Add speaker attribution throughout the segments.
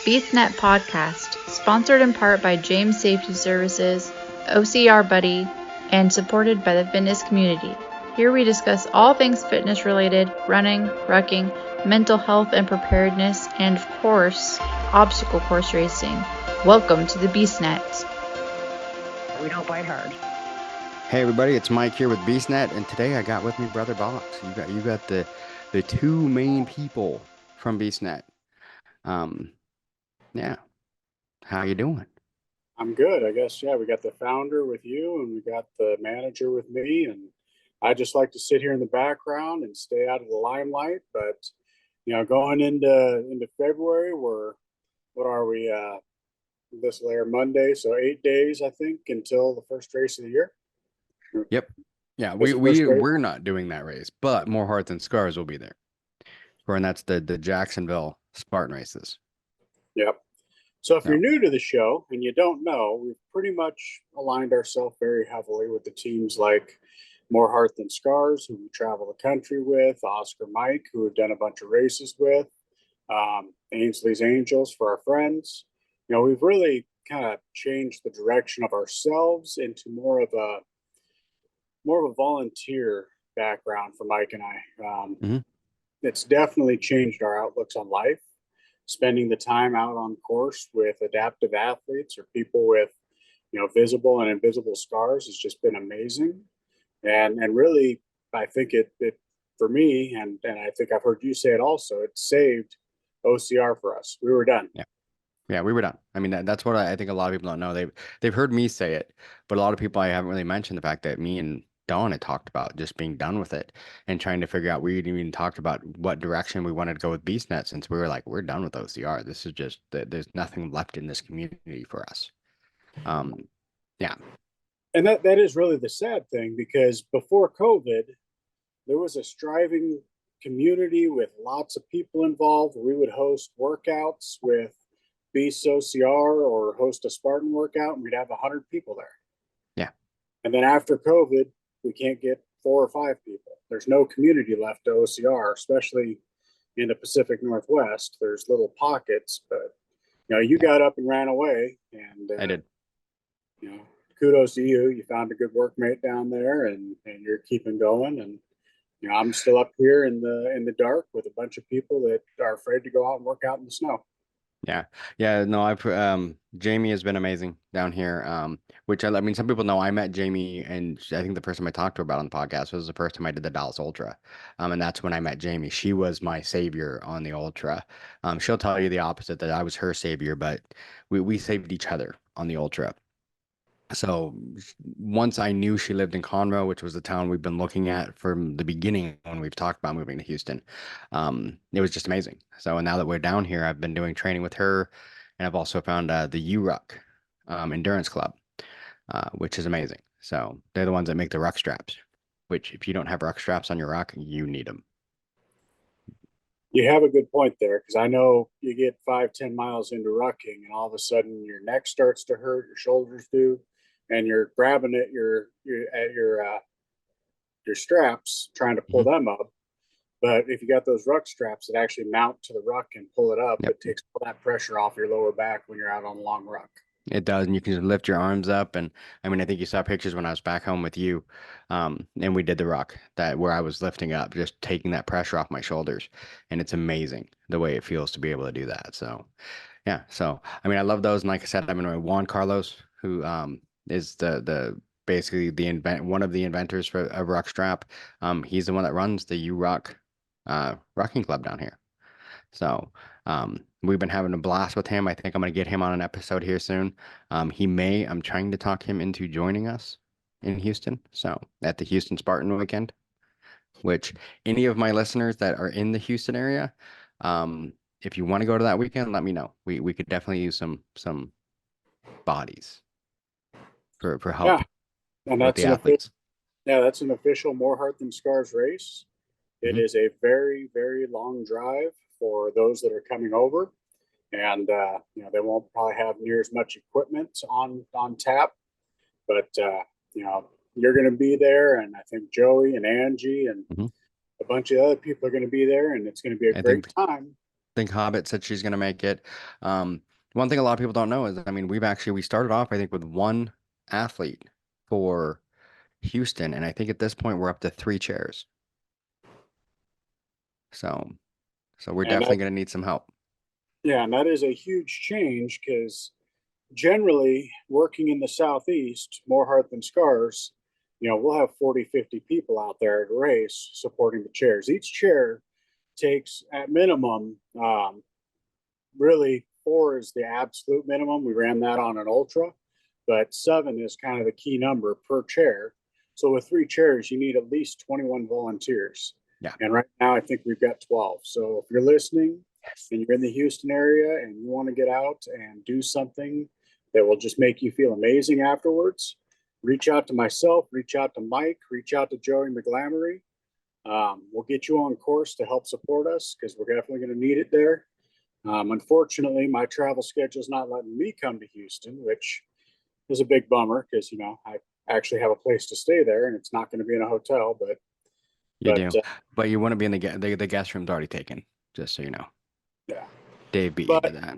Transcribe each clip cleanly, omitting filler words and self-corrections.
Speaker 1: BeastNet Podcast, sponsored in part by James Safety Services, OCR Buddy, and supported by the fitness community. Here we discuss all things fitness related, running, rucking, mental health and preparedness, and of course, obstacle course racing. Welcome to the BeastNet.
Speaker 2: We don't bite hard.
Speaker 3: Hey everybody, it's Mike here with BeastNet, and today I got with me Brother Boggs. You got the two main people from BeastNet. Yeah. How you doing?
Speaker 4: I'm good, I guess. Yeah, we got the founder with you, and we got the manager with me, and I just like to sit here in the background and stay out of the limelight. But going into February, what are we? This will air Monday, so 8 days, I think, until the first race of the year.
Speaker 3: Yep. Yeah,
Speaker 4: What's the first race?
Speaker 3: we're not doing that race, but More Heart Than Scars will be there. And that's the Jacksonville Spartan races.
Speaker 4: Yep. So if you're new to the show and you don't know, we've pretty much aligned ourselves very heavily with the teams like More Heart Than Scars, who we travel the country with, Oscar Mike, who we've done a bunch of races with, Ainsley's Angels for our friends. We've really kind of changed the direction of ourselves into more of a volunteer background for Mike and I. It's definitely changed our outlooks on life. Spending the time out on course with adaptive athletes or people with, visible and invisible scars has just been amazing. And really, I think it for me, and I think I've heard you say it also, it saved OCR for us. We were done.
Speaker 3: Yeah, we were done. I mean, that's what I think a lot of people don't know. They've heard me say it, but a lot of people, I haven't really mentioned the fact that me and Dawn had talked about just being done with it and trying to figure out. We didn't even talked about what direction we wanted to go with BeastNet, since we were like, we're done with OCR. This is just there's nothing left in this community for us. Yeah.
Speaker 4: And that is really the sad thing, because before COVID, there was a striving community with lots of people involved. We would host workouts with Beast OCR or host a Spartan workout, and we'd have 100 people there.
Speaker 3: Yeah.
Speaker 4: And then after COVID, we can't get 4 or 5 people. There's no community left to OCR, especially in the Pacific Northwest. There's little pockets, but you got up and ran away, and
Speaker 3: I did.
Speaker 4: Kudos to you. You found a good workmate down there, and you're keeping going. And I'm still up here in the dark with a bunch of people that are afraid to go out and work out in the snow.
Speaker 3: Yeah. No, Jamie has been amazing down here. Which I mean, some people know I met Jamie, and I think the first time I talked to her about on the podcast was the first time I did the Dallas Ultra. And that's when I met Jamie. She was my savior on the Ultra. She'll tell you the opposite, that I was her savior, but we saved each other on the Ultra. So once I knew she lived in Conroe, which was the town we've been looking at from the beginning when we've talked about moving to Houston, it was just amazing. So now that we're down here, I've been doing training with her, and I've also found the URUC Endurance Club, which is amazing. So they're the ones that make the ruck straps, which if you don't have ruck straps on your ruck, you need them.
Speaker 4: You have a good point there, because I know you get 5-10 miles into rucking, and all of a sudden your neck starts to hurt, your shoulders do, and you're grabbing at your straps, trying to pull them up. But if you got those ruck straps that actually mount to the ruck and pull it up, it takes all that pressure off your lower back when you're out on a long ruck.
Speaker 3: It does, and you can just lift your arms up. And I mean, I think you saw pictures when I was back home with you, and we did the ruck where I was lifting up, just taking that pressure off my shoulders, and it's amazing the way it feels to be able to do that. So, yeah. So, I mean, I love those, and like I said, I'm in Juan Carlos, who is basically one of the inventors for a ruck strap. He's the one that runs the URUC rucking club down here. So we've been having a blast with him. I think I'm going to get him on an episode here soon. I'm trying to talk him into joining us in Houston. So at the Houston Spartan weekend, which any of my listeners that are in the Houston area, if you want to go to that weekend, let me know. We could definitely use some bodies for help.
Speaker 4: Yeah. And that's
Speaker 3: the athletes.
Speaker 4: That's an official More Heart Than Scars race. It is a very, very long drive for those that are coming over, and they won't probably have near as much equipment on tap, but you're going to be there, and I think Joey and Angie and a bunch of other people are going to be there, and it's going to be a great time.
Speaker 3: think Hobbit said she's going to make it. One thing a lot of people don't know is, I mean, we started off, I think, with one athlete for Houston, and I think at this point we're up to 3 chairs. So, we're
Speaker 4: And
Speaker 3: definitely going to need some help.
Speaker 4: yeah, and that is a huge change because generally working in the Southeast, more heart than scars, we'll have 40, 50 people out there at a race supporting the chairs. Each chair takes at minimum, really 4 is the absolute minimum. We ran that on an ultra, but 7 is kind of the key number per chair. So with 3 chairs, you need at least 21 volunteers.
Speaker 3: Yeah.
Speaker 4: And right now I think we've got 12. So if you're listening and you're in the Houston area and you want to get out and do something that will just make you feel amazing afterwards, reach out to myself, reach out to Mike, reach out to Joey McGlamory. We'll get you on course to help support us because we're definitely going to need it there. Unfortunately, my travel schedule is not letting me come to Houston, which is a big bummer because, I actually have a place to stay there and it's not going to be in a hotel, but
Speaker 3: You do, but you want to be in the guest room's already taken, just so you know.
Speaker 4: yeah.
Speaker 3: Dave beat
Speaker 4: But
Speaker 3: you to that.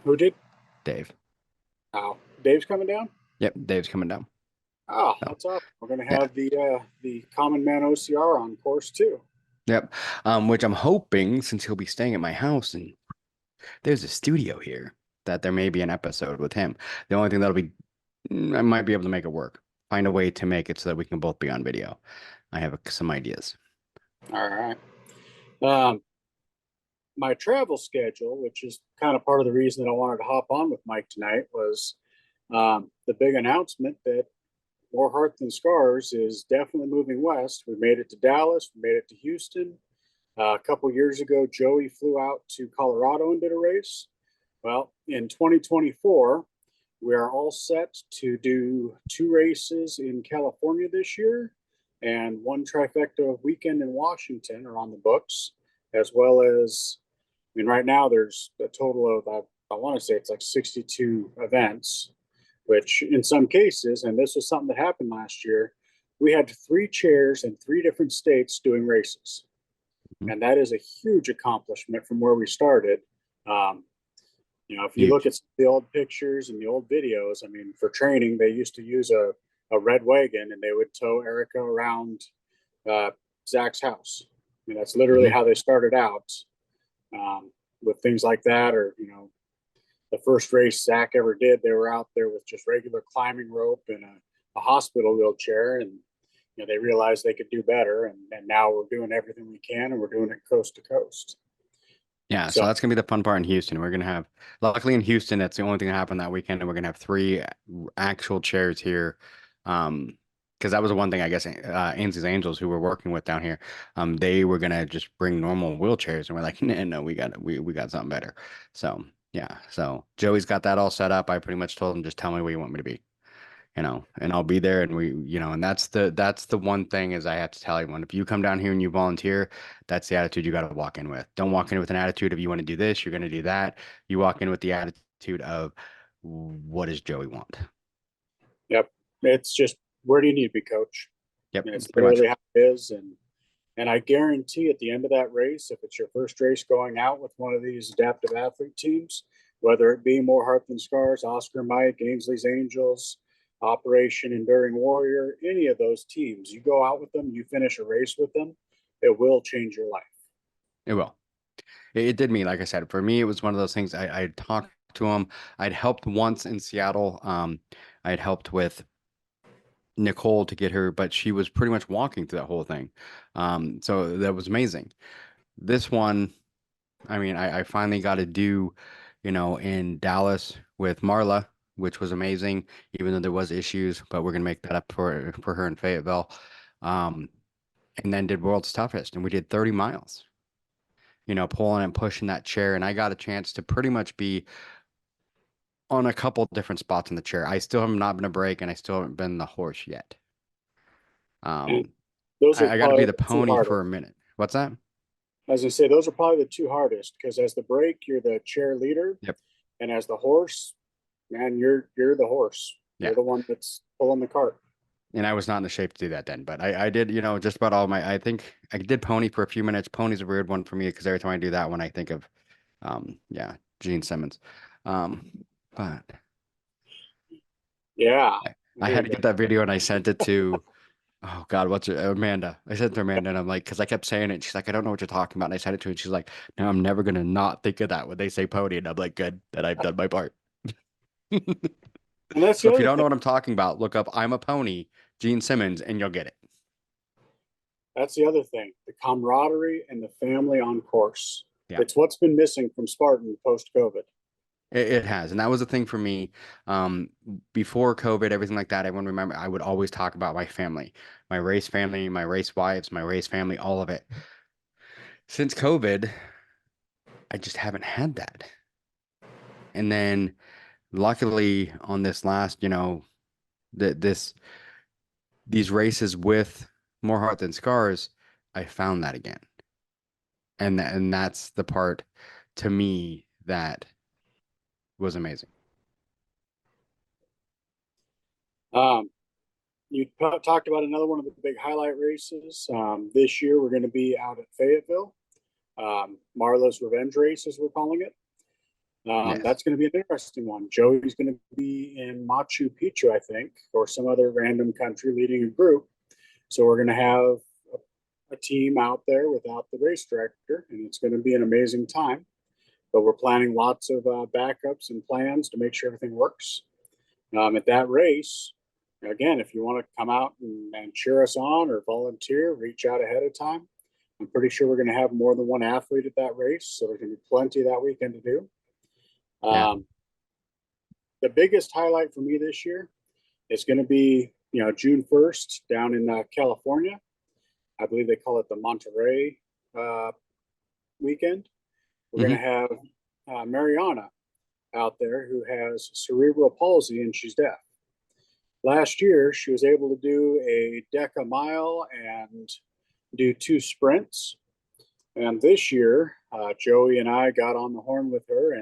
Speaker 4: Who did?
Speaker 3: Dave.
Speaker 4: Oh, Dave's coming down?
Speaker 3: Yep, Dave's coming down.
Speaker 4: Oh,
Speaker 3: So,
Speaker 4: that's awesome. We're going to have the Common Man OCR on course too.
Speaker 3: yep. Which I'm hoping, since he'll be staying at my house and there's a studio here, that there may be an episode with him. The only thing I might be able to make it work. Find a way to make it so that we can both be on video. I have some ideas.
Speaker 4: All right. My travel schedule, which is kind of part of the reason that I wanted to hop on with Mike tonight, was the big announcement that More Heart Than Scars is definitely moving west. We made it to Dallas. We made it to Houston. A couple years ago, Joey flew out to Colorado and did a race. Well, in 2024, we are all set to do 2 races in California this year, and 1 trifecta weekend in Washington are on the books, as well as, right now there's a total of, I want to say it's like 62 events, which in some cases, and this was something that happened last year, we had 3 chairs in 3 different states doing races. And that is a huge accomplishment from where we started. If you look at the old pictures and the old videos, for training, they used to use a red wagon and they would tow Erica around Zach's house. That's literally how they started out with things like that. Or, the first race Zach ever did, they were out there with just regular climbing rope and a hospital wheelchair. And, they realized they could do better. And now we're doing everything we can and we're doing it coast to coast.
Speaker 3: Yeah, so that's gonna be the fun part in Houston. We're gonna have, luckily in Houston, that's the only thing that happened that weekend, and we're gonna have 3 actual chairs here. Because that was the one thing I guess Ainsley's Angels, who we're working with down here, they were gonna just bring normal wheelchairs, and we're like, no, we got something better. So yeah, so Joey's got that all set up. I pretty much told him, just tell me where you want me to be. And I'll be there. And and that's the one thing is I have to tell everyone, if you come down here and you volunteer, that's the attitude you got to walk in with. Don't walk in with an attitude of you want to do this, you're going to do that. You walk in with the attitude of, what does Joey want?
Speaker 4: Yep. It's just, where do you need to be, coach?
Speaker 3: Yep.
Speaker 4: And it's literally how it is. And I guarantee at the end of that race, if it's your first race going out with one of these adaptive athlete teams, whether it be More Heart Than Scars, Oscar Mike, Ainsley's Angels, Operation Enduring Warrior, any of those teams, you go out with them, you finish a race with them, it will change your life.
Speaker 3: It will. It did me, like I said, for me, it was one of those things. I talked to him. I'd helped once in Seattle. I'd helped with Nicole to get her, but she was pretty much walking through that whole thing. So that was amazing. This one, I finally got to do, in Dallas with Marla, which was amazing, even though there was issues, but we're gonna make that up for her in Fayetteville. And then did World's Toughest, and we did 30 miles, pulling and pushing that chair. And I got a chance to pretty much be on a couple different spots in the chair. I still have not been a break, and I still haven't been the horse yet.
Speaker 4: Those are
Speaker 3: I got to be the pony for a minute. What's that?
Speaker 4: As I say, those are probably the 2 hardest, because as the break, you're the chair leader.
Speaker 3: Yep.
Speaker 4: And as the horse, man, you're the horse.
Speaker 3: Yeah.
Speaker 4: You're the one that's pulling the cart.
Speaker 3: And I was not in the shape to do that then, but I did, just about all I think I did pony for a few minutes. Pony's a weird one for me because every time I do that one, I think of, yeah, Gene Simmons. But
Speaker 4: Yeah.
Speaker 3: I had to get that video and I sent it to, oh God, what's it? Amanda. I sent it to Amanda and I'm like, because I kept saying it. She's like, I don't know what you're talking about. And I sent it to her and she's like, no, I'm never going to not think of that when they say pony. And I'm like, good, that I've done my part.
Speaker 4: And that's
Speaker 3: So
Speaker 4: the
Speaker 3: if you
Speaker 4: other
Speaker 3: don't know
Speaker 4: thing.
Speaker 3: what I'm talking about, look up I'm a Pony, Gene Simmons, and you'll get it.
Speaker 4: That's the other thing. The camaraderie and the family on course.
Speaker 3: Yeah.
Speaker 4: It's what's been missing from Spartan post COVID.
Speaker 3: It has. And that was the thing for me. Before COVID, everything like that, everyone remember I would always talk about my family, my race wives, my race family, all of it. Since COVID, I just haven't had that. And then luckily on this last, this these races with More Heart Than Scars, I found that again. And that's the part to me that was amazing.
Speaker 4: You talked about another one of the big highlight races. This year, we're going to be out at Fayetteville. Marla's Revenge Race, as we're calling it.
Speaker 3: Yes.
Speaker 4: That's going to be an interesting one. Joey's going to be in Machu Picchu, I think, or some other random country leading a group. So we're going to have a team out there without the race director, and it's going to be an amazing time. But we're planning lots of backups and plans to make sure everything works. At that race, again, if you want to come out and cheer us on or volunteer, reach out ahead of time. I'm pretty sure we're going to have more than one athlete at that race, so there's going to be plenty that weekend to do.
Speaker 3: Yeah.
Speaker 4: The biggest highlight for me this year is going to be, June 1st down in California. I believe they call it the Monterey weekend. We're going to have Mariana out there who has cerebral palsy and she's deaf. Last year, she was able to do a Deka mile and do 2 sprints. And this year, Joey and I got on the horn with her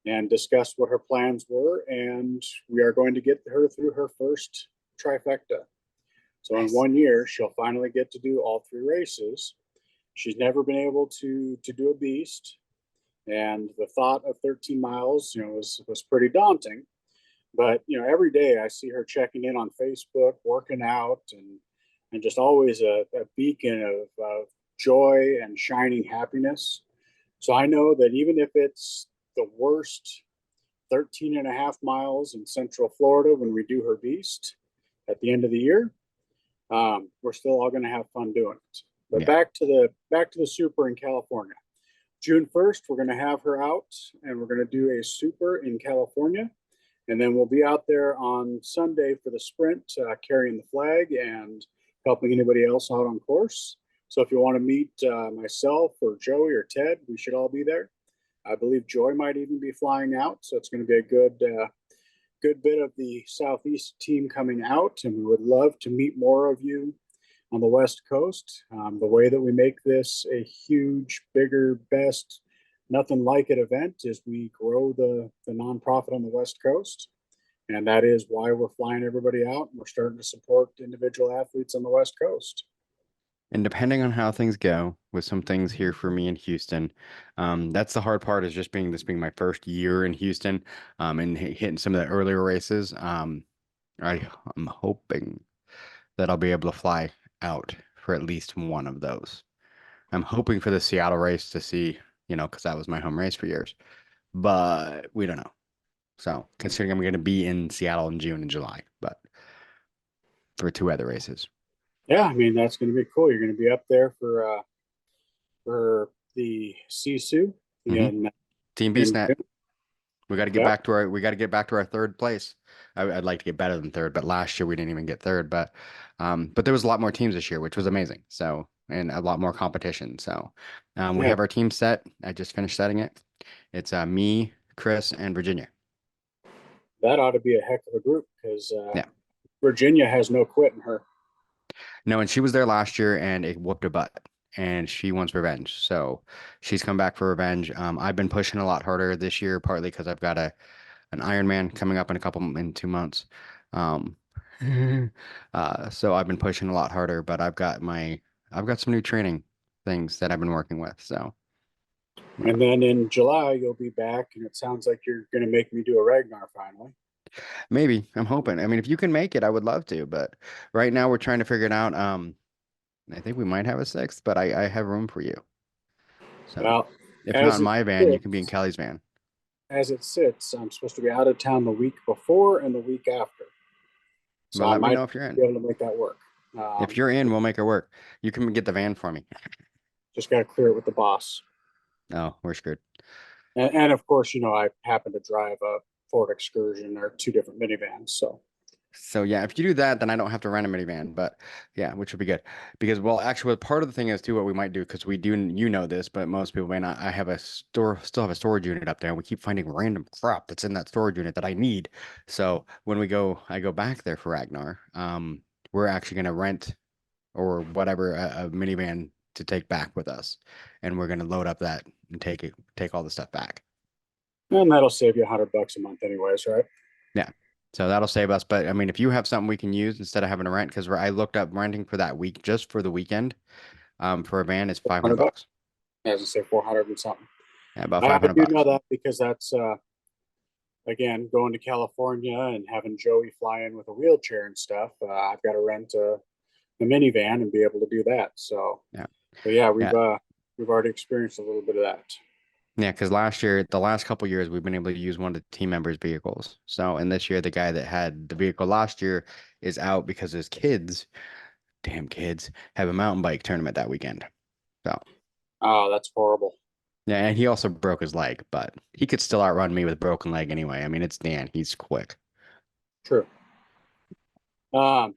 Speaker 4: and discussed what her plans were. And we are going to get her through her first trifecta. So nice. In 1 year, she'll finally get to do all 3 races. She's never been able to do a beast. And the thought of 13 miles, was pretty daunting. But, every day I see her checking in on Facebook, working out, and just always a beacon of joy and shining happiness. So I know that even if it's the worst 13 and a half miles in Central Florida when we do her beast at the end of the year, we're still all going to have fun doing it. But back to the super in California. June 1st, we're going to have her out and we're going to do a super in California. And then we'll be out there on Sunday for the sprint, carrying the flag and helping anybody else out on course. So if you want to meet myself or Joey or Ted, we should all be there. I believe Joy might even be flying out. So it's going to be a good bit of the Southeast team coming out. And we would love to meet more of you on the West Coast. The way that we make this a huge, bigger, best, nothing like it event is we grow the nonprofit on the West Coast. And that is why we're flying everybody out. And we're starting to support individual athletes on the West Coast.
Speaker 3: And depending on how things go with some things here for me in Houston, that's the hard part is just being my first year in Houston and hitting some of the earlier races. I'm hoping that I'll be able to fly out for at least one of those. I'm hoping for the Seattle race to see, because that was my home race for years, but we don't know. So considering I'm going to be in Seattle in June and July, but for 2 other races.
Speaker 4: Yeah, I mean, that's going to be cool. You're going to be up there for the Sisu in
Speaker 3: Team BeastNet. We got to get back to our 3rd place. I'd like to get better than 3rd, but last year we didn't even get 3rd. But there was a lot more teams this year, which was amazing. So, and a lot more competition. So we have our team set. I just finished setting it. It's me, Chris, and Virginia.
Speaker 4: That ought to be a heck of a group because Virginia has no quit in her.
Speaker 3: No, and she was there last year and it whooped her butt. And she wants revenge. So she's come back for revenge. I've been pushing a lot harder this year, partly because I've got an Ironman coming up in 2 months. So I've been pushing a lot harder, but I've got some new training things that I've been working with. So
Speaker 4: And then in July, you'll be back, and it sounds like you're going to make me do a Ragnar finally.
Speaker 3: maybe I'm hoping. I mean, if you can make it, I would love to, but right now we're trying to figure it out. I think we might have a sixth, but I have room for you. So
Speaker 4: Well,
Speaker 3: if not
Speaker 4: as
Speaker 3: in
Speaker 4: it
Speaker 3: my van, you can be in
Speaker 4: sits,
Speaker 3: Kelly's van.
Speaker 4: I'm supposed to be out of town the week before and the week after, so
Speaker 3: But
Speaker 4: I
Speaker 3: let me
Speaker 4: might
Speaker 3: know if you're in.
Speaker 4: be able to make that work.
Speaker 3: If you're in, we'll make it work. You can get the van for me.
Speaker 4: Just got to clear it with the boss.
Speaker 3: No, we're screwed.
Speaker 4: And of course, I happen to drive a Ford Excursion or two different minivans.
Speaker 3: So yeah, if you do that, then I don't have to rent a minivan. But yeah, which would be good because well, actually, part of the thing is too what we might do because we do you know this, but most people may not. I have a still have a storage unit up there, and we keep finding random crap that's in that storage unit that I need. So when I go back there for Ragnar. We're actually gonna rent or whatever a minivan to take back with us, and we're gonna load up that and take all the stuff back.
Speaker 4: And that'll save you $100 a month anyways, right?
Speaker 3: Yeah. So that'll save us. But I mean, if you have something we can use instead of having to rent, because I looked up renting for that week just for the weekend, for a van is 500
Speaker 4: $100.
Speaker 3: bucks.
Speaker 4: As I say, 400 and something.
Speaker 3: Yeah, about
Speaker 4: I
Speaker 3: 500
Speaker 4: do know
Speaker 3: bucks.
Speaker 4: that because that's again going to California and having Joey fly in with a wheelchair and stuff. I've got to rent a minivan and be able to do that. So,
Speaker 3: Yeah.
Speaker 4: but yeah,
Speaker 3: Yeah.
Speaker 4: we've already experienced a little bit of that.
Speaker 3: Yeah, because the last couple years, we've been able to use one of the team members' vehicles. So, and this year, the guy that had the vehicle last year is out because his kids, damn kids, have a mountain bike tournament that weekend. So,
Speaker 4: Oh, that's horrible.
Speaker 3: yeah, and he also broke his leg, but he could still outrun me with a broken leg anyway. I mean, it's Dan. He's quick.
Speaker 4: True. Um,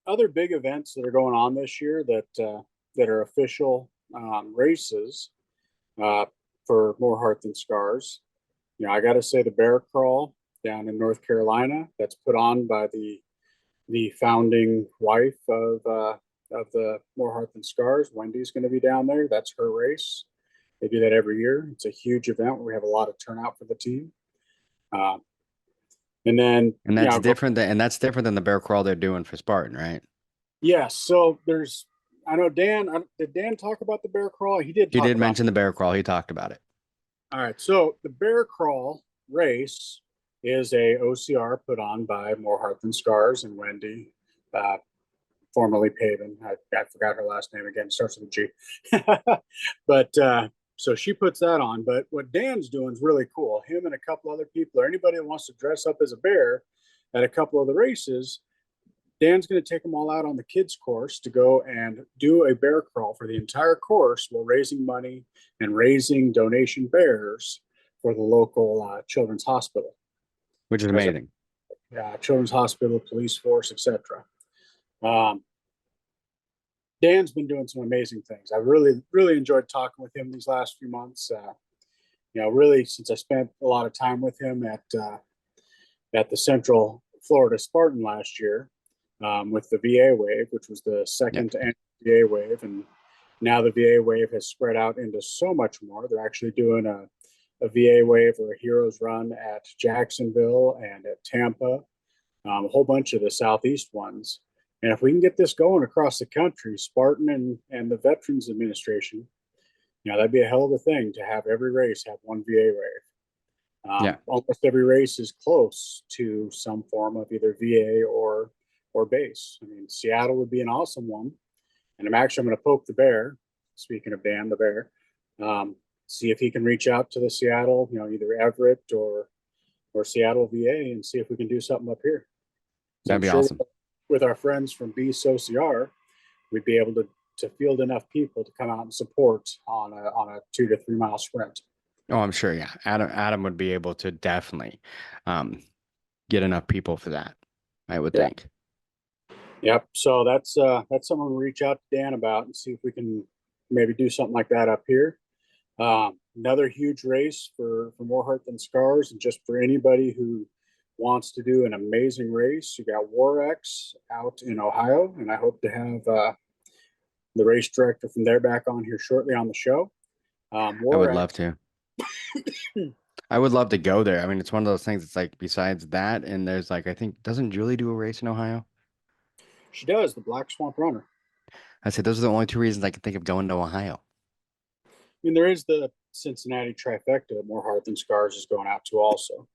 Speaker 4: Other big events that are going on this year that are official races uh, for More Heart Than Scars. I got to say the Bear Crawl down in North Carolina that's put on by the founding wife of the More Heart Than Scars. Wendy's going to be down there. That's her race. They do that every year. It's a huge event where we have a lot of turnout for the team. Uh, and then,
Speaker 3: And that's different than the bear crawl they're doing for Spartan, right?
Speaker 4: yeah. So I know Dan. Did Dan talk about the Bear Crawl? He did
Speaker 3: He
Speaker 4: talk
Speaker 3: did
Speaker 4: about.
Speaker 3: mention the bear crawl. He talked about it.
Speaker 4: All right. So the Bear Crawl race is a OCR put on by More Heart Than Scars and Wendy, uh, formerly Paven. I forgot her last name again. It starts with a G. But so she puts that on. But what Dan's doing is really cool. Him and a couple other people, or anybody that wants to dress up as a bear at a couple of the races, Dan's going to take them all out on the kids course to go and do a bear crawl for the entire course while raising money and raising donation bears for the local children's hospital.
Speaker 3: Which is amazing.
Speaker 4: Children's hospital, police force, etc. Dan's been doing some amazing things. I really, really enjoyed talking with him these last few months. Really, since I spent a lot of time with him at the Central Florida Spartan last year with the VA wave, which was the second annual VA wave, and now the VA wave has spread out into so much more. They're actually doing a VA wave or a Heroes Run at Jacksonville and at Tampa, a whole bunch of the Southeast ones. And if we can get this going across the country, Spartan and the Veterans Administration, that'd be a hell of a thing to have every race have one VA wave. Almost every race is close to some form of either VA or base. I mean, Seattle would be an awesome one. And I'm going to poke the bear, speaking of Dan the bear, see if he can reach out to the Seattle, either Everett or Seattle VA and see if we can do something up here.
Speaker 3: That'd be awesome.
Speaker 4: With our friends from Beast OCR, we'd be able to field enough people to come out and support on a 2 to 3 mile sprint.
Speaker 3: Oh, I'm sure. Yeah. Adam would be able to definitely get enough people for that, I would think.
Speaker 4: Yep. So that's something we'll reach out to Dan about and see if we can maybe do something like that up here. Another huge race for More Heart Than Scars, and just for anybody who wants to do an amazing race. You got Warex out in Ohio, and I hope to have the race director from there back on here shortly on the show.
Speaker 3: I would love to. I would love to go there. I mean, it's one of those things. It's like besides that, and there's like I think doesn't Julie do a race in Ohio?
Speaker 4: She does, the Black Swamp Runner.
Speaker 3: I said those are the only two reasons I can think of going to Ohio.
Speaker 4: I mean, there is the Cincinnati trifecta that More Heart Than Scars is going out to also.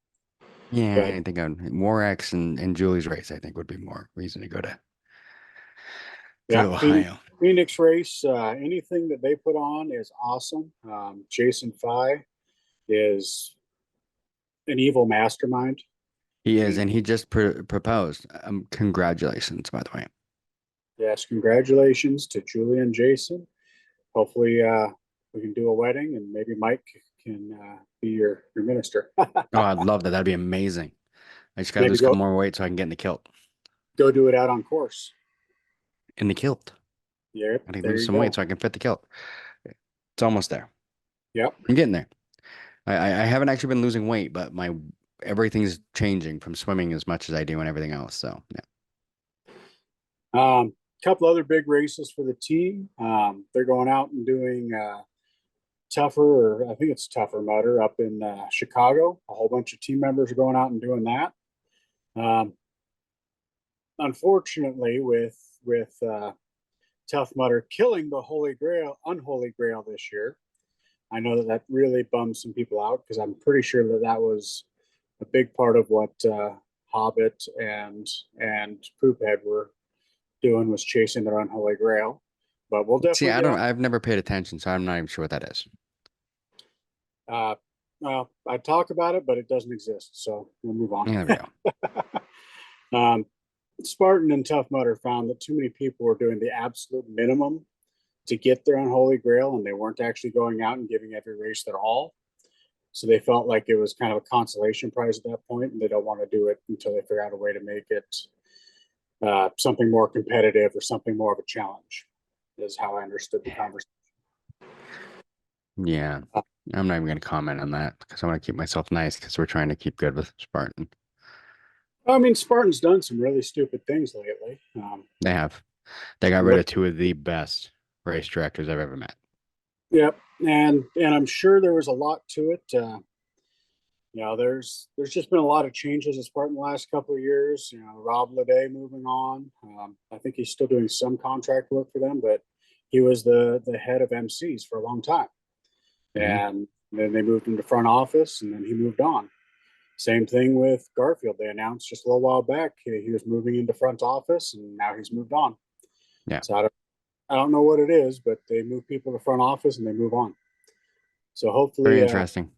Speaker 3: Yeah,
Speaker 4: But
Speaker 3: I think on Morex and Julie's race, I think would be more reason to go
Speaker 4: yeah,
Speaker 3: to Ohio.
Speaker 4: Phoenix race, anything that they put on is awesome. Jason Fye is an evil mastermind.
Speaker 3: He is, and he just proposed. Congratulations, by the way.
Speaker 4: Yes, congratulations to Julie and Jason. Hopefully, we can do a wedding, and maybe Mike can be your minister.
Speaker 3: Oh, I'd love that. That'd be amazing. I just gotta
Speaker 4: Maybe
Speaker 3: lose a couple more weight so I can get in the kilt.
Speaker 4: go do it out on course.
Speaker 3: In the kilt.
Speaker 4: Yeah,
Speaker 3: I need to
Speaker 4: there
Speaker 3: lose
Speaker 4: you
Speaker 3: some
Speaker 4: go.
Speaker 3: weight so I can fit the kilt. It's almost there.
Speaker 4: Yep.
Speaker 3: I'm getting there. I haven't actually been losing weight, but my everything's changing from swimming as much as I do and everything else. So yeah.
Speaker 4: Couple other big races for the team. They're going out and doing Tougher, or I think it's Tougher Mudder up in Chicago. A whole bunch of team members are going out and doing that. Unfortunately, with Tough Mudder killing the unholy grail this year, I know that really bums some people out because I'm pretty sure that that was a big part of what Hobbit and Poophead were doing, was chasing their unholy grail. But we'll definitely
Speaker 3: See, I've never paid attention, so I'm not even sure what that is.
Speaker 4: Well, I talk about it, but it doesn't exist, so we'll move on.
Speaker 3: Yeah, there we go.
Speaker 4: Spartan and Tough Mudder found that too many people were doing the absolute minimum to get their unholy grail, and they weren't actually going out and giving every race their all. So they felt like it was kind of a consolation prize at that point, and they don't want to do it until they figure out a way to make it something more competitive or something more of a challenge, is how I understood the conversation.
Speaker 3: Yeah, I'm not even going to comment on that because I want to keep myself nice because we're trying to keep good with Spartan.
Speaker 4: I mean, Spartan's done some really stupid things lately.
Speaker 3: They have. They got rid of two of the best race directors I've ever met.
Speaker 4: Yep, and I'm sure there was a lot to it. There's just been a lot of changes at Spartan the last couple of years. Rob Leday moving on. I think he's still doing some contract work for them, but he was the head of MCs for a long time. And then they moved him to front office, and then he moved on. Same thing with Garfield. They announced just a little while back he was moving into front office, and now he's moved on.
Speaker 3: Yeah.
Speaker 4: So I don't know what it is, but they move people to front office and they move on. So hopefully,
Speaker 3: very interesting.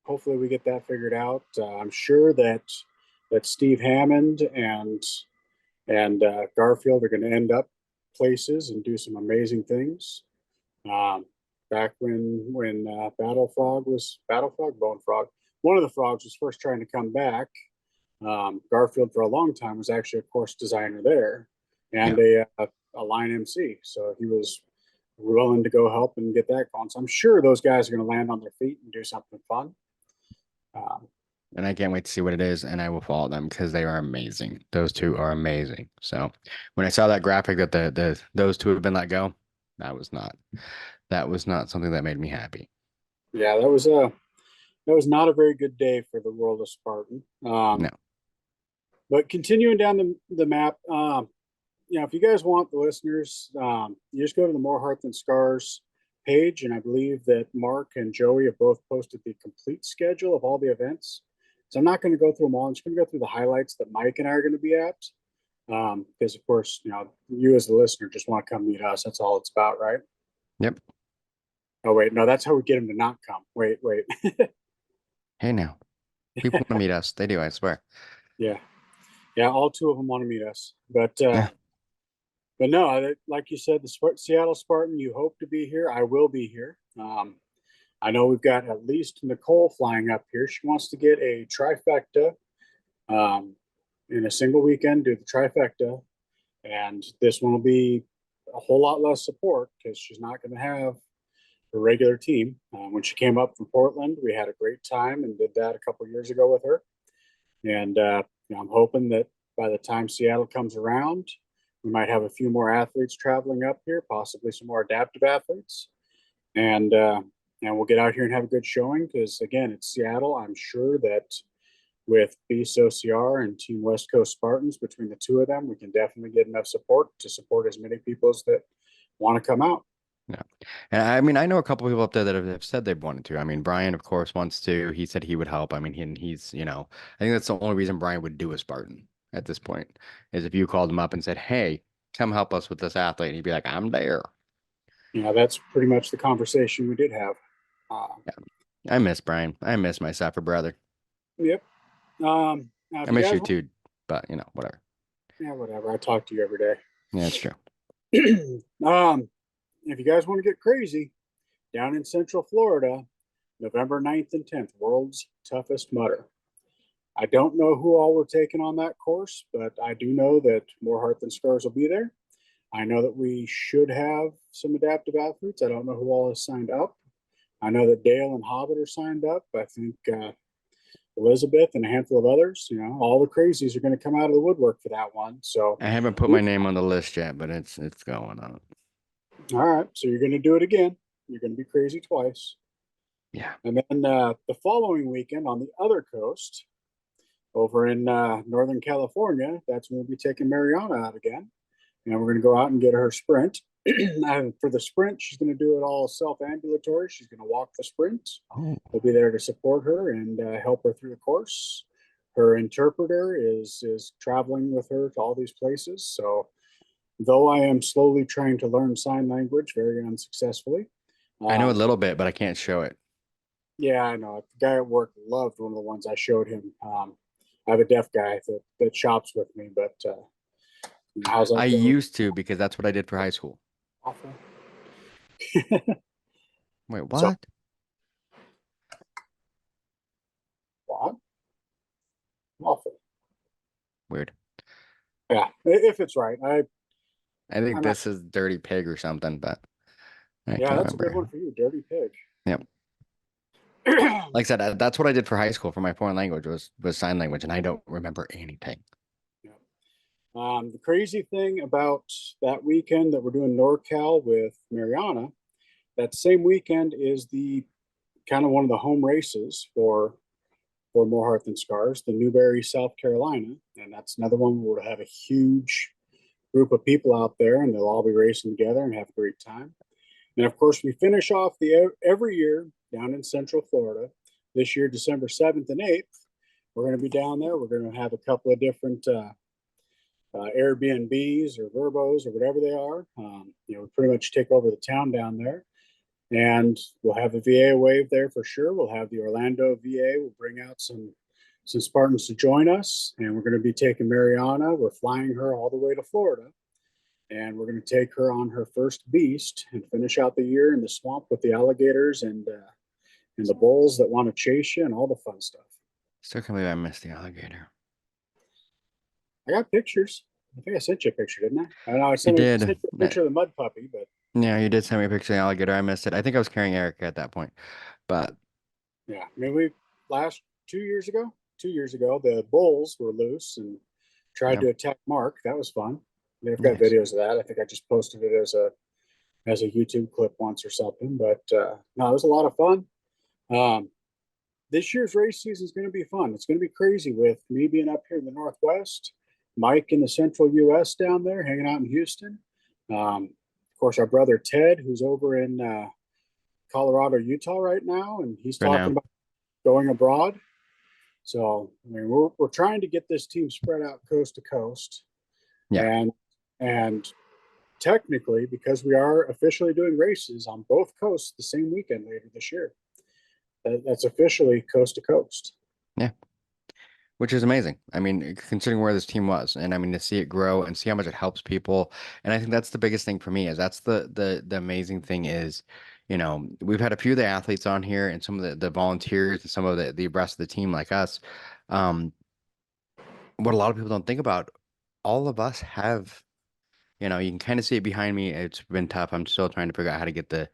Speaker 4: Hopefully we get that figured out. I'm sure that Steve Hammond and Garfield are going to end up places and do some amazing things. Back when Bone Frog, one of the frogs was first trying to come back. Garfield for a long time was actually a course designer there and a line MC, so he was willing to go help and get that going. So I'm sure those guys are going to land on their feet and do something fun.
Speaker 3: And I can't wait to see what it is, and I will follow them because they are amazing. Those two are amazing. So when I saw that graphic that those two have been let go, that was not something that made me happy.
Speaker 4: Yeah, that was not a very good day for the world of Spartan.
Speaker 3: No.
Speaker 4: But continuing down the map, if you guys want, the listeners, you just go to the More Heart Than Scars page, and I believe that Mark and Joey have both posted the complete schedule of all the events. So I'm not going to go through them all. I'm just going to go through the highlights that Mike and I are going to be at. Because of course, you as the listener just want to come meet us. That's all it's about, right?
Speaker 3: Yep.
Speaker 4: Oh, wait, no, that's how we get them to not come. Wait.
Speaker 3: Hey, now. People want to meet us. They do, I swear.
Speaker 4: Yeah, all two of them want to meet us. But no, like you said, the Seattle Spartan, you hope to be here. I will be here. I know we've got at least Nicole flying up here. She wants to get a trifecta in a single weekend, do the trifecta. And this one will be a whole lot less support because she's not going to have a regular team. When she came up from Portland, we had a great time and did that a couple of years ago with her. And I'm hoping that by the time Seattle comes around, we might have a few more athletes traveling up here, possibly some more adaptive athletes. And and we'll get out here and have a good showing because, again, it's Seattle. I'm sure that with Beast OCR and Team West Coast Spartans, between the two of them, we can definitely get enough support to support as many people as that want to come out.
Speaker 3: Yeah. And I mean, I know a couple people up there that have said they've wanted to. I mean, Brian, of course, wants to. He said he would help. I mean, he's, I think that's the only reason Brian would do a Spartan at this point is if you called him up and said, "Hey, come help us with this athlete," and he'd be like, "I'm there."
Speaker 4: That's pretty much the conversation we did have.
Speaker 3: Yeah. I miss Brian. I miss my Sapper brother.
Speaker 4: Yep.
Speaker 3: I miss you too, but whatever.
Speaker 4: Yeah, whatever. I talk to you every day.
Speaker 3: Yeah, it's true.
Speaker 4: If you guys want to get crazy, down in Central Florida, November 9th and 10th, World's Toughest Mudder. I don't know who all we're taking on that course, but I do know that More Heart Than Scars will be there. I know that we should have some adaptive athletes. I don't know who all has signed up. I know that Dale and Hobbit are signed up. I think Elizabeth and a handful of others. All the crazies are going to come out of the woodwork for that one. So
Speaker 3: I haven't put my name on the list yet, but it's going on.
Speaker 4: All right, so you're going to do it again. You're going to be crazy twice.
Speaker 3: Yeah.
Speaker 4: And then the following weekend on the other coast, over in Northern California, that's when we'll be taking Mariana out again. And we're going to go out and get her sprint. And for the sprint, she's going to do it all self-ambulatory. She's going to walk the sprint.
Speaker 3: Oh.
Speaker 4: We'll be there to support her and help her through the course. Her interpreter is traveling with her to all these places. So though I am slowly trying to learn sign language very unsuccessfully.
Speaker 3: I know a little bit, but I can't show it.
Speaker 4: Yeah, I know. The guy at work loved one of the ones I showed him. I have a deaf guy that shops with me, but how's that
Speaker 3: I
Speaker 4: going?
Speaker 3: used to because that's what I did for high school.
Speaker 4: Awful.
Speaker 3: Wait, what?
Speaker 4: What? Awful.
Speaker 3: Weird.
Speaker 4: Yeah, if it's right.
Speaker 3: I think
Speaker 4: I'm
Speaker 3: this is Dirty Pig or something, but I
Speaker 4: Yeah,
Speaker 3: can't
Speaker 4: that's a
Speaker 3: remember.
Speaker 4: good one for you, Dirty Pig.
Speaker 3: Yep. Like I said, that's what I did for high school for my foreign language was sign language, and I don't remember anything.
Speaker 4: Yeah. The crazy thing about that weekend that we're doing NorCal with Mariana, that same weekend is the kind of one of the home races for More Heart Than Scars, the Newberry, South Carolina, and that's another one where we'll have a huge group of people out there, and they'll all be racing together and have a great time. And of course, we finish off every year down in Central Florida. This year, December 7th and 8th, we're going to be down there. We're going to have a couple of different Airbnbs or Verbos or whatever they are. We pretty much take over the town down there. And we'll have a VA wave there for sure. We'll have the Orlando VA. We'll bring out some Spartans to join us. And we're going to be taking Mariana. We're flying her all the way to Florida. And we're going to take her on her first beast and finish out the year in the swamp with the alligators and the bulls that want to chase you and all the fun stuff.
Speaker 3: Still can't believe I missed the alligator.
Speaker 4: I got pictures. I think I sent you a picture, didn't I? I know I sent you a picture of the mud puppy, but
Speaker 3: yeah, you did send me a picture of the alligator. I missed it. I think I was carrying Erica at that point, but
Speaker 4: yeah, I mean, we last 2 years ago, the bulls were loose and tried to attack Mark. That was fun. They've got videos of that. I think I just posted it as a YouTube clip once or something. But no, it was a lot of fun. This year's race season is going to be fun. It's going to be crazy with me being up here in the Northwest, Mike in the Central U.S. down there hanging out in Houston. Of course, our brother Ted, who's over in Colorado, Utah right now, and he's talking about going abroad. So, I mean, we're trying to get this team spread out coast to coast. Yeah. And technically, because we are officially doing races on both coasts the same weekend later this year, that's officially coast to coast.
Speaker 3: Yeah. Which is amazing. I mean, considering where this team was, and I mean to see it grow and see how much it helps people. And I think that's the biggest thing for me is that's the amazing thing is, we've had a few of the athletes on here and some of the volunteers and some of the rest of the team like us. What a lot of people don't think about, all of us have, you can kind of see it behind me. It's been tough. I'm still trying to figure out how to get the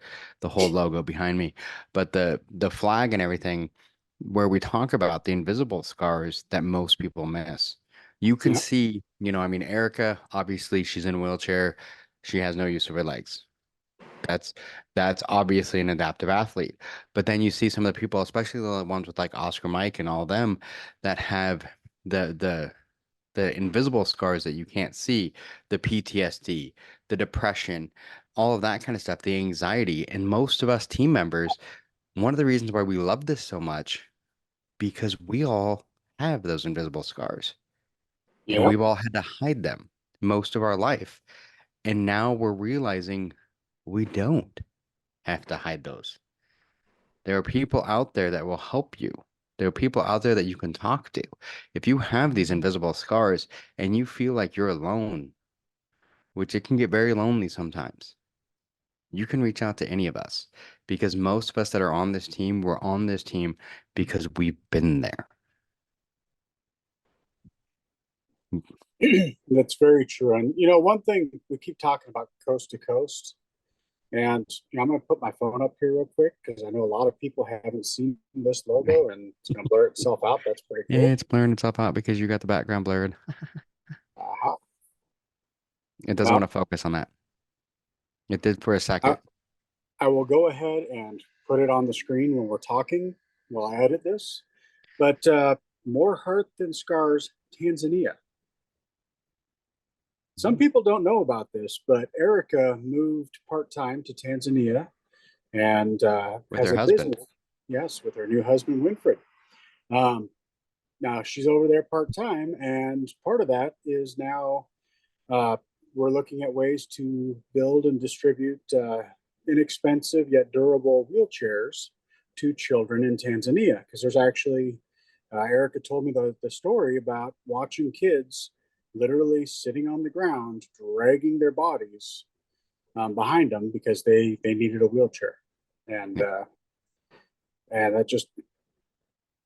Speaker 3: whole logo behind me, but the flag and everything, where we talk about the invisible scars that most people miss. You can see, I mean, Erica, obviously she's in a wheelchair. She has no use of her legs. That's that's obviously an adaptive athlete. But then you see some of the people, especially the ones with like Oscar Mike and all them, that have the the invisible scars that you can't see, the PTSD, the depression, all of that kind of stuff, the anxiety. And most of us team members, one of the reasons why we love this so much, because we all have those invisible scars and
Speaker 4: Yep.
Speaker 3: we've all had to hide them most of our life. And now we're realizing we don't have to hide those. There are people out there that will help you. There are people out there that you can talk to. If you have these invisible scars and you feel like you're alone, which it can get very lonely sometimes, you can reach out to any of us because most of us that are on this team, we're on this team because we've been there.
Speaker 4: That's very true. And one thing we keep talking about coast to coast, and I'm going to put my phone up here real quick because I know a lot of people haven't seen this logo, and it's going to blur itself out. That's pretty
Speaker 3: Yeah,
Speaker 4: cool.
Speaker 3: it's blurring itself out because you got the background blurred.
Speaker 4: Uh-huh.
Speaker 3: It doesn't want
Speaker 4: Well,
Speaker 3: to focus on that. It did for a
Speaker 4: I,
Speaker 3: second.
Speaker 4: I will go ahead and put it on the screen when we're talking while I edit this. But more hurt than scars, Tanzania. Some people don't know about this, but Erica moved part time to Tanzania and
Speaker 3: With
Speaker 4: has
Speaker 3: her
Speaker 4: a
Speaker 3: husband.
Speaker 4: business. Yes, with her new husband, Winfred. Um, Now she's over there part time, and part of that is now uh, we're looking at ways to build and distribute inexpensive yet durable wheelchairs to children in Tanzania. Because there's actually, Erica told me the story about watching kids literally sitting on the ground, dragging their bodies behind them because they needed a wheelchair, and
Speaker 3: Yeah.
Speaker 4: and that just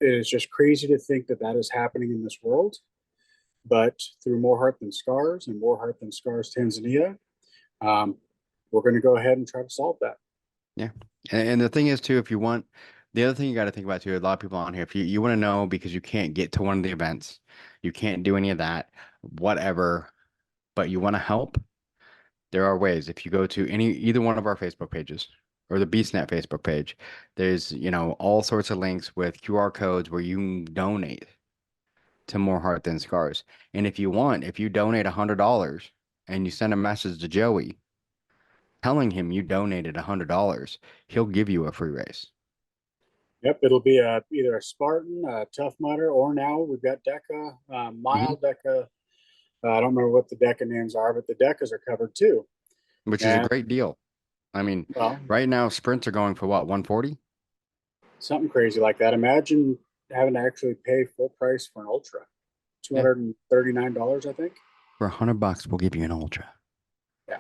Speaker 4: it is just crazy to think that that is happening in this world. But through More Heart Than Scars and More Heart Than Scars Tanzania, um, we're going to go ahead and try to solve that.
Speaker 3: Yeah. And the thing is too, if you want, the other thing you got to think about too, a lot of people on here, if you want to know because you can't get to one of the events, you can't do any of that, whatever, but you want to help, there are ways. If you go to either one of our Facebook pages or the BeastNet Facebook page, there's, all sorts of links with QR codes where you can donate to More Heart Than Scars. And if you want, if you donate $100 and you send a message to Joey telling him you donated $100, he'll give you a free race.
Speaker 4: Yep, it'll be either a Spartan, a Tough Mudder, or now we've got Deka,
Speaker 3: Hmm.
Speaker 4: Mild Deka. I don't remember what the Deka names are, but the Dekas are covered too.
Speaker 3: Which is a
Speaker 4: And
Speaker 3: great deal. I mean,
Speaker 4: well,
Speaker 3: right now sprints are going for what, 140?
Speaker 4: something crazy like that. Imagine having to actually pay full price for an Ultra,
Speaker 3: Yeah.
Speaker 4: $239, I think.
Speaker 3: For $100, we'll give you an ultra.
Speaker 4: Yeah.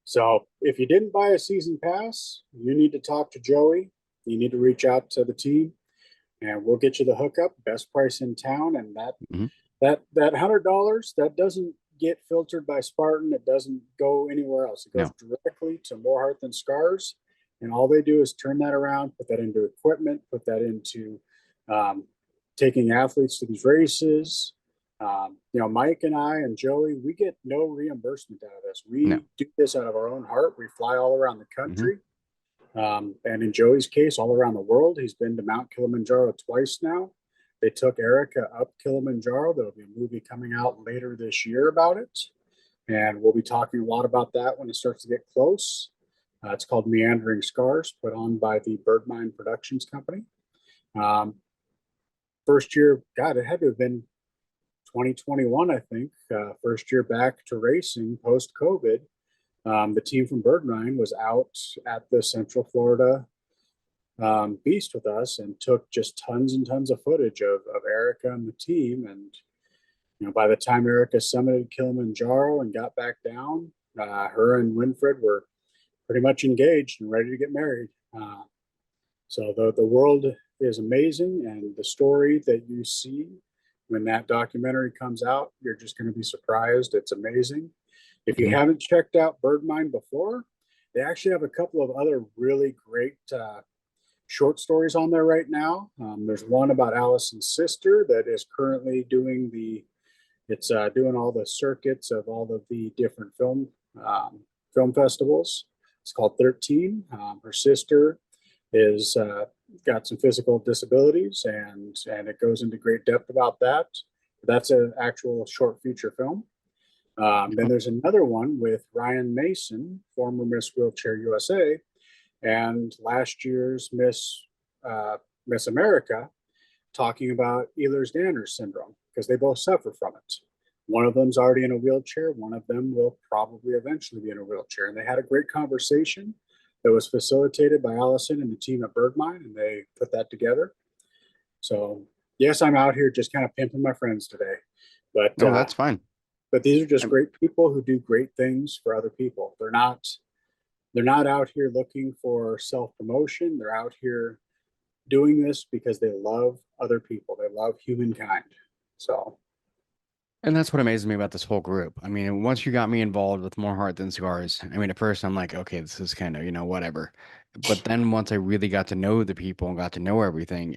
Speaker 4: So if you didn't buy a season pass, you need to talk to Joey. You need to reach out to the team, and we'll get you the hookup, best price in town. And that
Speaker 3: Hmm.
Speaker 4: that that $100 that doesn't get filtered by Spartan. It doesn't go anywhere else. It goes
Speaker 3: No.
Speaker 4: directly to More Heart Than Scars, and all they do is turn that around, put that into equipment, put that into um, taking athletes to these races. Mike and I and Joey, we get no reimbursement out of this.
Speaker 3: No.
Speaker 4: We do this out of our own heart. We fly all around the
Speaker 3: Hmm.
Speaker 4: country. And in Joey's case, all around the world. He's been to Mount Kilimanjaro twice now. They took Erica up Kilimanjaro. There'll be a movie coming out later this year about it. And we'll be talking a lot about that when it starts to get close. It's called Meandering Scars, put on by the BirdMine Productions Company. Um, First year, God, it had to have been 2021, I think. First year back to racing post COVID. The team from BirdMine was out at the Central Florida Beast with us and took just tons and tons of footage of Erica and the team. And by the time Erica summited Kilimanjaro and got back down, her and Winfred were pretty much engaged and ready to get married. So the world is amazing, and the story that you see when that documentary comes out, you're just going to be surprised. It's amazing. If you
Speaker 3: Hmm.
Speaker 4: haven't checked out BirdMine before, they actually have a couple of other really great short stories on there right now. There's one about Allison's sister that is currently doing doing all the circuits of all of the different film festivals. It's called 13. Her sister is got some physical disabilities, and it goes into great depth about that. That's an actual short feature film. Then there's another one with Ryan Mason, former Miss Wheelchair USA, and last year's Miss America, talking about Ehlers-Danlos syndrome, because they both suffer from it. One of them's already in a wheelchair. One of them will probably eventually be in a wheelchair. And they had a great conversation that was facilitated by Allison and the team at BirdMine, and they put that together. So yes, I'm out here just kind of pimping my friends today, but
Speaker 3: no, that's fine.
Speaker 4: But these are just great people who do great things for other people. They're not out here looking for self-promotion. They're out here doing this because they love other people. They love humankind. So.
Speaker 3: And that's what amazes me about this whole group. I mean, once you got me involved with More Heart Than Scars, I mean, at first I'm like, okay, this is kind of, whatever. But then once I really got to know the people and got to know everything,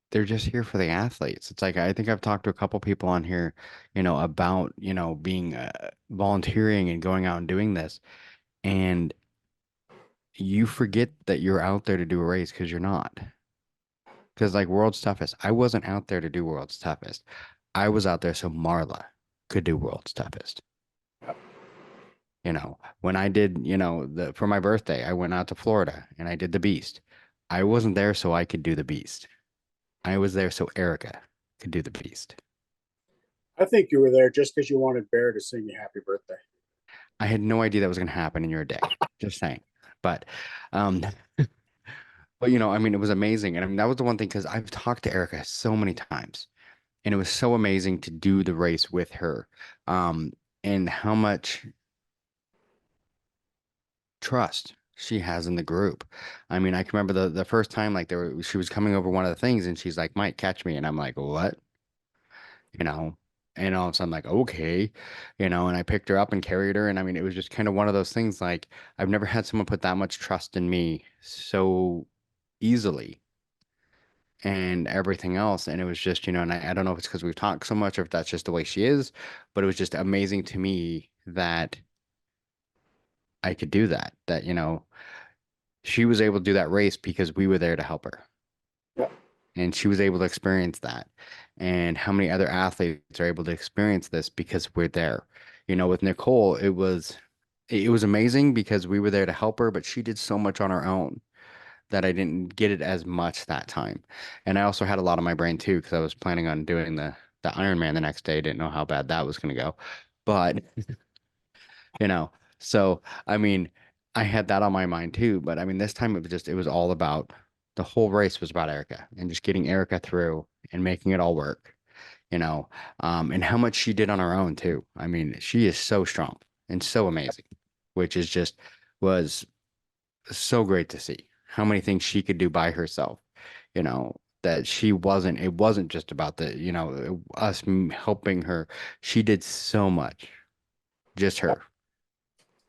Speaker 3: they're just here for the athletes. It's like, I think I've talked to a couple people on here, about, being volunteering and going out and doing this. And you forget that you're out there to do a race because you're not. Because like World's Toughest, I wasn't out there to do World's Toughest. I was out there so Marla could do World's Toughest. When I did, for my birthday, I went out to Florida and I did the Beast. I wasn't there so I could do the Beast. I was there so Erica could do the Beast.
Speaker 4: I think you were there just because you wanted Bear to sing you happy birthday.
Speaker 3: I had no idea that was going to happen in your day. Just saying. But, but I mean, it was amazing. And I mean, that was the one thing, because I've talked to Erica so many times, and it was so amazing to do the race with her. And how much trust she has in the group. I mean, I can remember the first time, like she was coming over one of the things and she's like, Mike, catch me. And I'm like, what? You know, and all of a sudden, like, okay, and I picked her up and carried her. And I mean, it was just kind of one of those things, like, I've never had someone put that much trust in me so easily and everything else. And it was just, and I don't know if it's because we've talked so much or if that's just the way she is, but it was just amazing to me that I could do that, she was able to do that race because we were there to help her.
Speaker 4: Yeah.
Speaker 3: And she was able to experience that. And how many other athletes are able to experience this because we're there? With Nicole, it was amazing because we were there to help her, but she did so much on her own that I didn't get it as much that time. And I also had a lot on my brain too, because I was planning on doing the Ironman the next day. Didn't know how bad that was going to go. But you know. So, I mean, I had that on my mind too, but I mean, this time it was all about the whole race was about Erica and just getting Erica through and making it all work, and how much she did on her own too. I mean, she is so strong and so amazing, which is just was so great to see how many things she could do by herself, that it wasn't just about us helping her. She did so much, just her,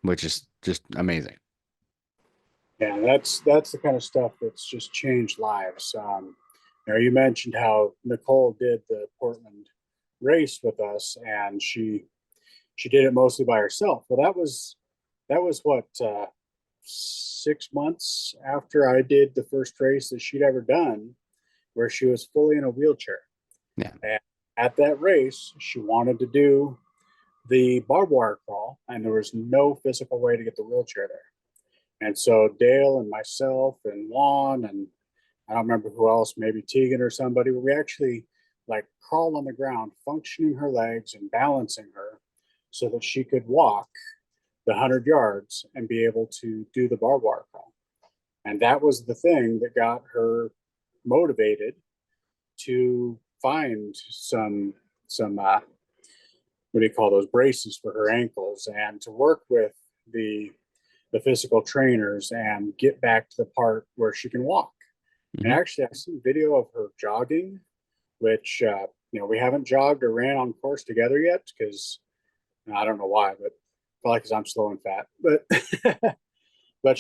Speaker 3: which is just amazing.
Speaker 4: Yeah, that's the kind of stuff that's just changed lives. You mentioned how Nicole did the Portland race with us, and she did it mostly by herself. Well, that was what 6 months after I did the first race that she'd ever done, where she was fully in a wheelchair.
Speaker 3: Yeah.
Speaker 4: And at that race, she wanted to do the barbed wire crawl, and there was no physical way to get the wheelchair there. And so Dale and myself and Juan and I don't remember who else, maybe Tegan or somebody, we actually like crawled on the ground, functioning her legs and balancing her so that she could walk the 100 yards and be able to do the barbed wire crawl. And that was the thing that got her motivated to find some what do you call those, braces for her ankles, and to work with the physical trainers and get back to the part where she can walk. Mm-hmm. And actually, I've seen video of her jogging, which we haven't jogged or ran on course together yet because I don't know why, but probably because I'm slow and fat. But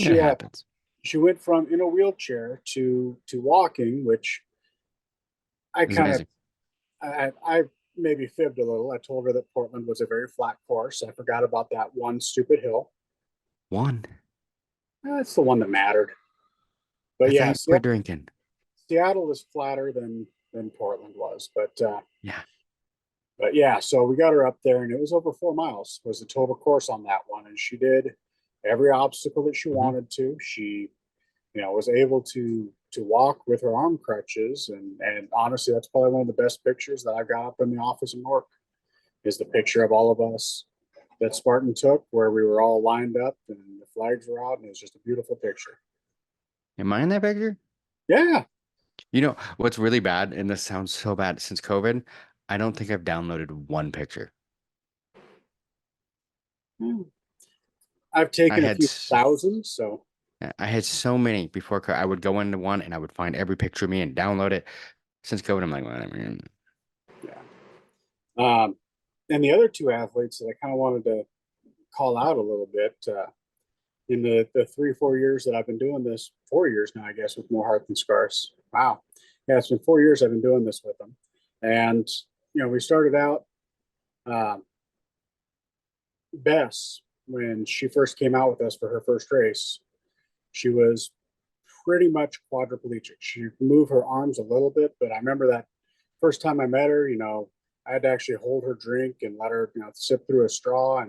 Speaker 4: she went from in a wheelchair to walking, which I kind of I maybe fibbed a little. I told her that Portland was a very flat course. I forgot about that one stupid hill.
Speaker 3: One.
Speaker 4: That's the one that mattered. But
Speaker 3: I thought
Speaker 4: yeah,
Speaker 3: you quit drinking.
Speaker 4: Seattle is flatter than Portland was,
Speaker 3: Yeah.
Speaker 4: but yeah, so we got her up there, and it was over 4 miles was the total course on that one, and she did every obstacle that she wanted to. She, was able to walk with her arm crutches, and honestly, that's probably one of the best pictures that I've got up in the office in work. Is the picture of all of us that Spartan took, where we were all lined up and the flags were out, and it was just a beautiful picture.
Speaker 3: Am I in that picture?
Speaker 4: Yeah.
Speaker 3: You know what's really bad, and this sounds so bad since COVID, I don't think I've downloaded one picture.
Speaker 4: I've
Speaker 3: I
Speaker 4: taken a
Speaker 3: had
Speaker 4: few thousand, so
Speaker 3: I had so many before I would go into one and I would find every picture of me and download it. Since COVID, I'm like, well, I mean,
Speaker 4: yeah. And the other two athletes that I kind of wanted to call out a little bit in the 3 4 years that I've been doing this, 4 years now, I guess, with More Heart Than Scars. Wow, yeah, it's been 4 years I've been doing this with them, and we started out. Bess, when she first came out with us for her first race, she was pretty much quadriplegic. She could move her arms a little bit, but I remember that first time I met her, I had to actually hold her drink and let her, sip through a straw,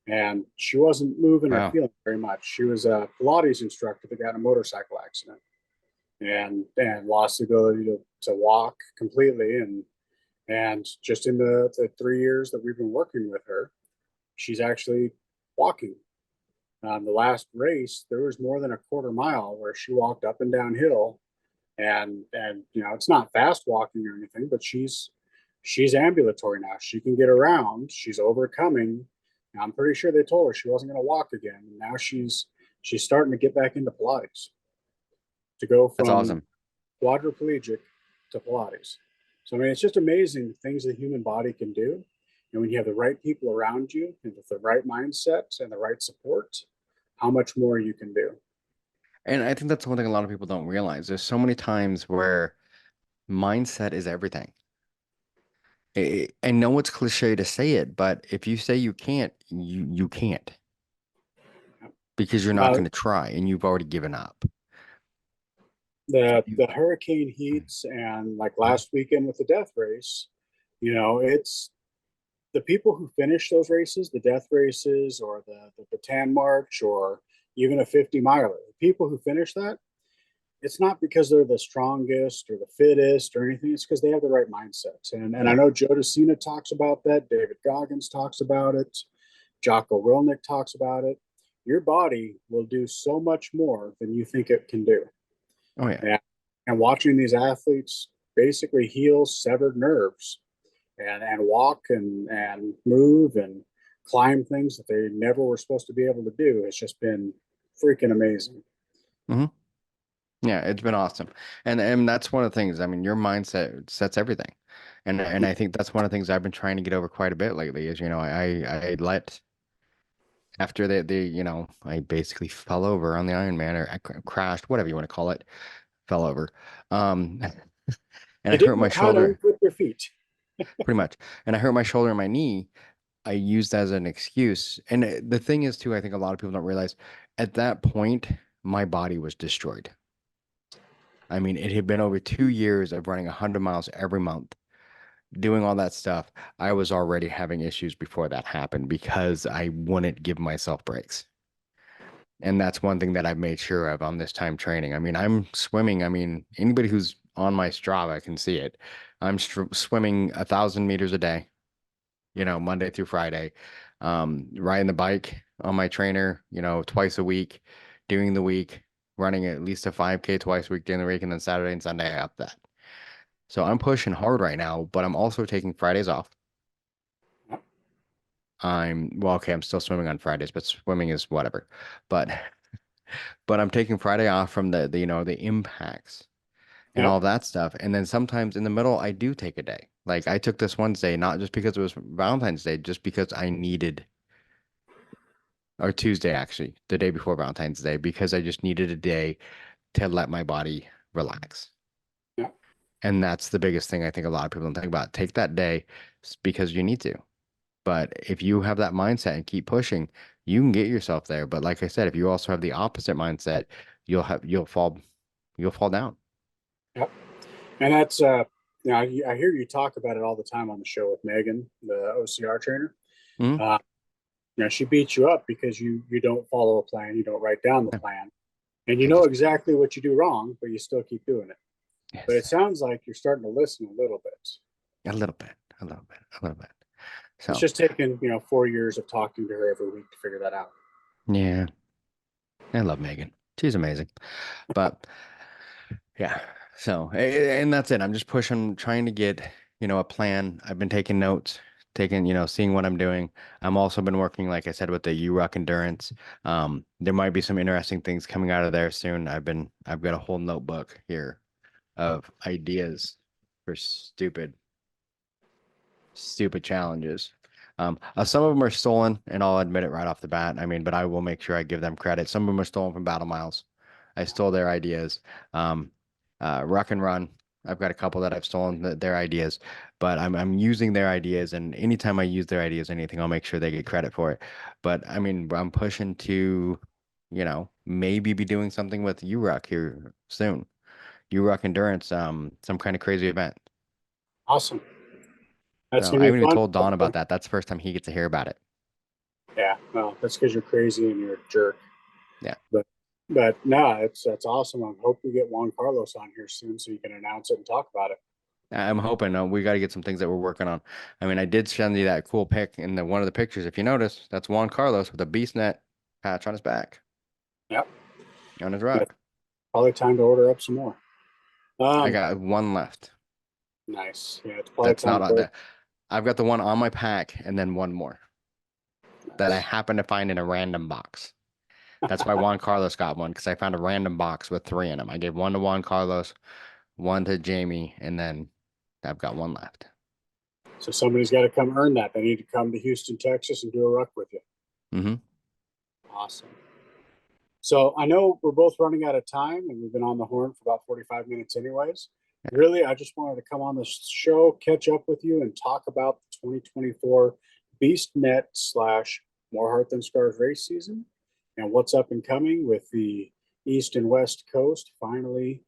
Speaker 4: and she wasn't moving or
Speaker 3: wow.
Speaker 4: feeling very much. She was a Pilates instructor that got in a motorcycle accident and lost the ability to walk completely. And just in the 3 years that we've been working with her, she's actually walking. The last race, there was more than a quarter mile where she walked up and down hill, and it's not fast walking or anything, but she's ambulatory now. She can get around. She's overcoming. I'm pretty sure they told her she wasn't going to walk again. And now she's starting to get back into Pilates to go
Speaker 3: That's
Speaker 4: from
Speaker 3: awesome.
Speaker 4: quadriplegic to Pilates. So I mean, it's just amazing the things the human body can do. And when you have the right people around you and with the right mindset and the right support, how much more you can do.
Speaker 3: And I think that's one thing a lot of people don't realize. There's so many times where mindset is everything. I know it's cliche to say it, but if you say you can't, you can't because you're not
Speaker 4: Uh,
Speaker 3: going to try and you've already given up.
Speaker 4: the hurricane heats and like last weekend with the death race, it's the people who finish those races, the death races or the tan march or even a 50 miler, the people who finish that, it's not because they're the strongest or the fittest or anything. It's because they have the right mindset. And I
Speaker 3: Yeah.
Speaker 4: know Joe DeCina talks about that. David Goggins talks about it. Jocko Willnick talks about it. Your body will do so much more than you think it can do.
Speaker 3: Oh yeah.
Speaker 4: And watching these athletes basically heal severed nerves and walk and move and climb things that they never were supposed to be able to do, it's just been freaking amazing.
Speaker 3: hmm Yeah, it's been awesome. And that's one of the things. I mean, your mindset sets everything. And I think that's one of the things I've been trying to get over quite a bit lately is, I let after I basically fell over on the Ironman or I crashed, whatever you want to call it, fell over. Um, and I
Speaker 4: You
Speaker 3: hurt
Speaker 4: didn't
Speaker 3: my
Speaker 4: know how to
Speaker 3: shoulder
Speaker 4: with your feet.
Speaker 3: pretty much. And I hurt my shoulder and my knee. I used as an excuse. And the thing is, too, I think a lot of people don't realize at that point, my body was destroyed. I mean, it had been over 2 years of running 100 miles every month, doing all that stuff. I was already having issues before that happened because I wouldn't give myself breaks. And that's one thing that I've made sure of on this time training. I mean, I'm swimming. I mean, anybody who's on my Strava can see it. I'm swimming 1,000 meters a day, Monday through Friday. Riding the bike on my trainer, twice a week, doing the week, running at least a 5K twice a week during the week, and then Saturday and Sunday I up that. So I'm pushing hard right now, but I'm also taking Fridays off. Okay, I'm still swimming on Fridays, but swimming is whatever. But I'm taking Friday off from the impacts and
Speaker 4: Yep.
Speaker 3: all that stuff. And then sometimes in the middle, I do take a day. Like I took this Wednesday, not just because it was Valentine's Day, just because I needed, or Tuesday actually, the day before Valentine's Day, because I just needed a day to let my body relax.
Speaker 4: Yep.
Speaker 3: And that's the biggest thing I think a lot of people don't think about. Take that day because you need to. But if you have that mindset and keep pushing, you can get yourself there. But like I said, if you also have the opposite mindset, you'll fall down.
Speaker 4: Yep. And that's I hear you talk about it all the time on the show with Megan, the OCR trainer. She beats you up because you don't follow a plan, you don't write down the plan, and you know exactly what you do wrong, but you still keep doing it. Yes. But it sounds like you're starting to listen a little bit.
Speaker 3: A little bit. So
Speaker 4: it's just taken 4 years of talking to her every week to figure that out.
Speaker 3: Yeah, I love Megan. She's amazing. But yeah, so and that's it. I'm just pushing, trying to get a plan. I've been taking notes, seeing what I'm doing. I'm also been working, like I said, with the URUC endurance. There might be some interesting things coming out of there soon. I've got a whole notebook here of ideas for stupid challenges. Some of them are stolen, and I'll admit it right off the bat. But I will make sure I give them credit. Some of them are stolen from Battle Miles. I stole their ideas. Ruck and Run, I've got a couple that I've stolen their ideas, but I'm using their ideas, and anytime I use their ideas, anything, I'll make sure they get credit for it. But I'm pushing to, maybe be doing something with URUC here soon. URUC endurance, some kind of crazy event.
Speaker 4: Awesome.
Speaker 3: I haven't even told Don about that. That's the first time he gets to hear about it.
Speaker 4: Yeah, well, that's because you're crazy and you're a jerk.
Speaker 3: Yeah.
Speaker 4: But no, that's awesome. I hope we get Juan Carlos on here soon so you can announce it and talk about it.
Speaker 3: I'm hoping. We got to get some things that we're working on. I did send you that cool pic in one of the pictures. If you notice, that's Juan Carlos with a BeastNet patch on his back.
Speaker 4: Yep.
Speaker 3: On his ruck.
Speaker 4: Probably time to order up some more.
Speaker 3: I got one left.
Speaker 4: Nice. Yeah, it's probably
Speaker 3: I've got the one on my pack and then one more that I happened to find in a random box. That's why Juan Carlos got one, because I found a random box with 3 in them. I gave one to Juan Carlos, one to Jamie, and then I've got one left.
Speaker 4: So somebody's got to come earn that. They need to come to Houston, Texas, and do a ruck with you.
Speaker 3: Mm-hmm.
Speaker 4: Awesome. So I know we're both running out of time, and we've been on the horn for about 45 minutes anyways. Really, I just wanted to come on the show, catch up with you, and talk about the 2024 BeastNet / More Heart Than Scars race season and what's up and coming with the East and West Coast finally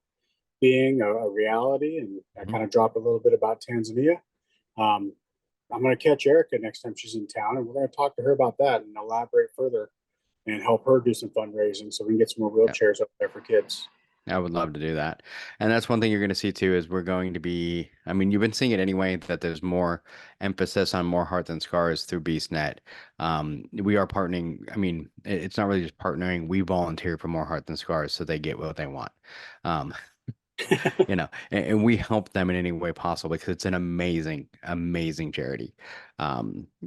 Speaker 4: being a reality. And I kind of dropped a little bit about Tanzania. I'm going to catch Erica next time she's in town, and we're going to talk to her about that and elaborate further and help her do some fundraising so we can get some more wheelchairs up there for kids.
Speaker 3: I would love to do that. And that's one thing you're going to see too, is we're going to be, you've been seeing it anyway, that there's more emphasis on More Heart Than Scars through BeastNet. We are partnering. It's not really just partnering. We volunteer for More Heart Than Scars so they get what they want. And we help them in any way possible because it's an amazing, amazing charity.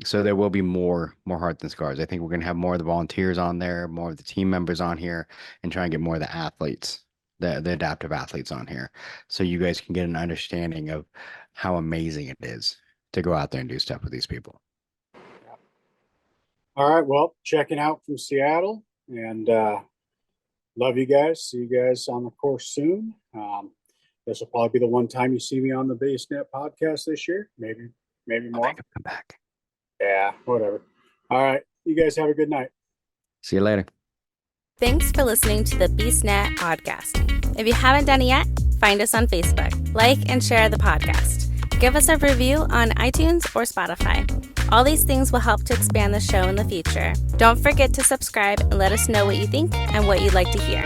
Speaker 3: So there will be more Heart Than Scars. I think we're going to have more of the volunteers on there, more of the team members on here, and try and get more of the athletes, the adaptive athletes on here, so you guys can get an understanding of how amazing it is to go out there and do stuff with these people.
Speaker 4: All right. Well, checking out from Seattle, and love you guys. See you guys on the course soon. This will probably be the one time you see me on the BeastNet podcast this year. Maybe more.
Speaker 3: I'll come back.
Speaker 4: Yeah, whatever. All right. You guys have a good night.
Speaker 3: See you later.
Speaker 5: Thanks for listening to the BeastNet podcast. If you haven't done it yet, find us on Facebook, like and share the podcast. Give us a review on iTunes or Spotify. All these things will help to expand the show in the future. Don't forget to subscribe and let us know what you think and what you'd like to hear.